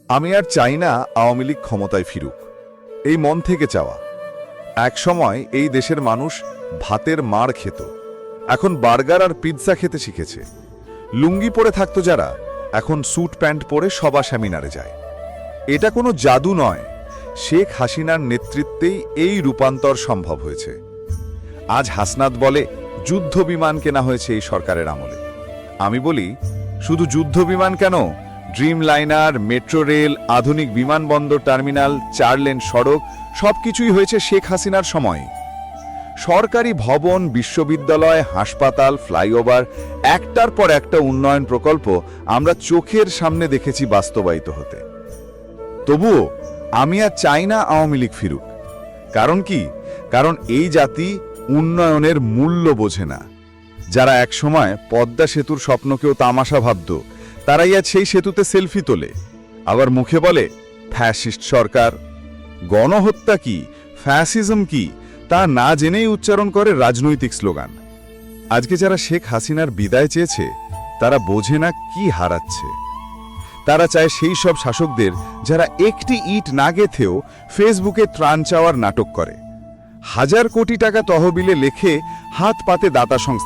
আমি আর চাই না আওয়ামী লীগ ক্ষমতায় ফিরুক, এই মন থেকে চাওয়া। এক সময় এই দেশের মানুষ ভাতের মাড় খেত, এখন বার্গার আর পিৎজা খেতে শিখেছে। লুঙ্গি পরে থাকতো যারা, এখন স্যুট প্যান্ট পরে সভা সেমিনারে যায়। এটা কোনো জাদু নয়, শেখ হাসিনার নেতৃত্বেই এই রূপান্তর সম্ভব হয়েছে। আজ হাসনাত বলে যুদ্ধ বিমান কেনা হয়েছে এই সরকারের আমলে। আমি বলি, শুধু যুদ্ধ বিমান কেন, ড্রিম লাইনার, মেট্রো রেল, আধুনিক বিমানবন্দর, টার্মিনাল, 4 লেন সড়ক সবকিছুই হয়েছে শেখ হাসিনার সময়। সরকারি ভবন, বিশ্ববিদ্যালয়, হাসপাতাল, ফ্লাইওভার, একটার পর একটা উন্নয়ন প্রকল্প আমরা চোখের সামনে দেখেছি বাস্তবায়িত হতে। তবুও আমি আর চাই না আওয়ামী লীগ ফিরুক। কারণ কি? কারণ এই জাতি উন্নয়নের মূল্য বোঝে না। যারা একসময় পদ্মা সেতুর স্বপ্নকেও তামাশা ভাবত, তারাই আজ সেই সেতুতে সেলফি তোলে, আবার মুখে বলে ফ্যাসিস্ট সরকার। গণহত্যা কি, ফ্যাসিজম কি, তা না জেনেই উচ্চারণ করে রাজনৈতিক স্লোগান। আজকে যারা শেখ হাসিনার বিদায় চেয়েছে, তারা বোঝে না কি হারাচ্ছে। তারা চায় সেই সব শাসকদের যারা একটি ইট না গেথেও ফেসবুকে ত্রাণ চাওয়ার নাটক করে, 1000 কোটি টাকা তহবিলে লেখে হাত পাতে দাতা সংস্থা।